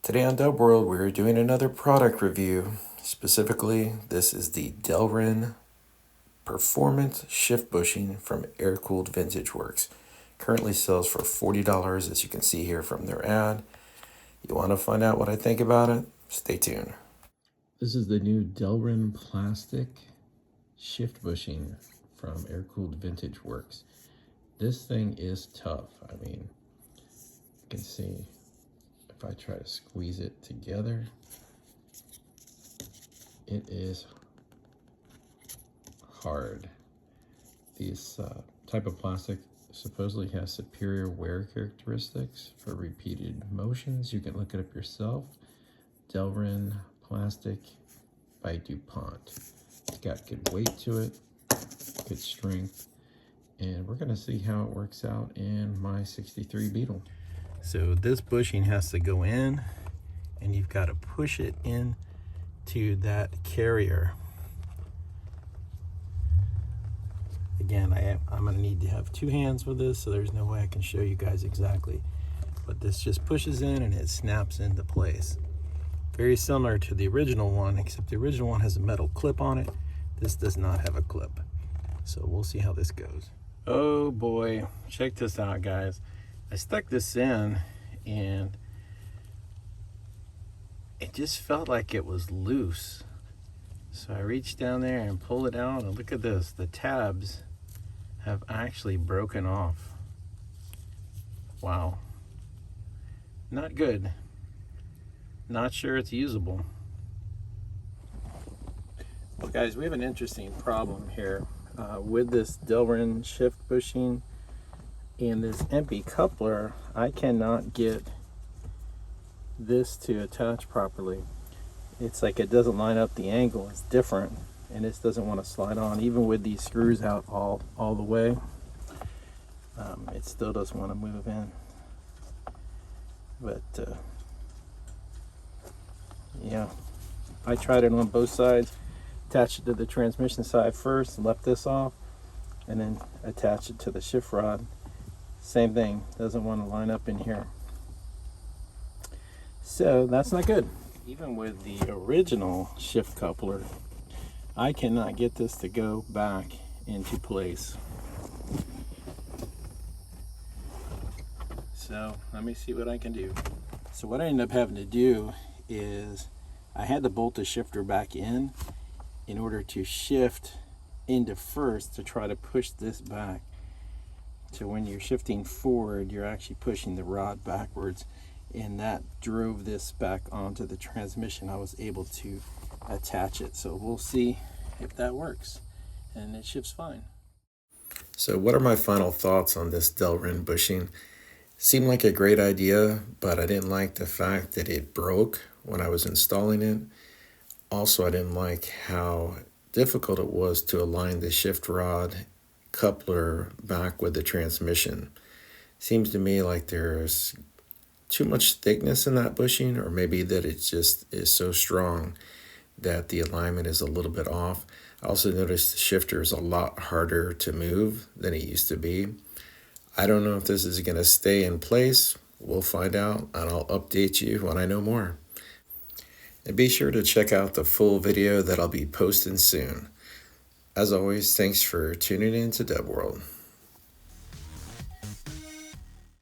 Today on Dub World, we're doing another product review. Specifically, this is the Delrin Performance Shift Bushing from Cooled Vintage Works. Currently sells for $40, as you can see here from their ad. You want to find out what I think about it? Stay tuned. This is the new Delrin plastic shift bushing from Cooled Vintage Works. This thing is tough. I mean, you can see if I try to squeeze it together, it is hard. This type of plastic supposedly has superior wear characteristics for repeated motions. You can look it up yourself. Delrin plastic by DuPont. It's got good weight to it, good strength, and we're gonna see how it works out in my 63 Beetle. So this bushing has to go in, and you've got to push it in to that carrier. Again, I'm going to need to have two hands for this, so there's no way I can show you guys exactly. But this just pushes in and it snaps into place. Very similar to the original one, except the original one has a metal clip on it. This does not have a clip. So we'll see how this goes. Oh boy, check this out, guys. I stuck this in and it just felt like it was loose. So I reached down there and pulled it out, and look at this. The tabs have actually broken off. Wow. Not good. Not sure it's usable. Well, guys, we have an interesting problem here with this Delrin shift bushing. And this empty coupler, I cannot get this to attach properly. It's like it doesn't line up, the angle is different, and this doesn't want to slide on. Even with these screws out all the way, it still doesn't want to move in. But yeah, I tried it on both sides. Attached it to the transmission side first, left this off, and then attached it to the shift rod. Same thing, doesn't want to line up in here. So that's not good. Even with the original shift coupler, I cannot get this to go back into place. So let me see what I can do. So what I ended up having to do is I had to bolt the shifter back in order to shift into first to try to push this back. So when you're shifting forward, you're actually pushing the rod backwards, and that drove this back onto the transmission. I was able to attach it. So we'll see if that works, and it shifts fine. So what are my final thoughts on this Delrin bushing? Seemed like a great idea, but I didn't like the fact that it broke when I was installing it. Also, I didn't like how difficult it was to align the shift rod coupler back with the transmission. Seems to me like there's too much thickness in that bushing, or maybe that it just is so strong that the alignment is a little bit off. I also noticed the shifter is a lot harder to move than it used to be. I don't know if this is going to stay in place. We'll find out, and I'll update you when I know more. And be sure to check out the full video that I'll be posting soon. As always, thanks for tuning in to Dub World.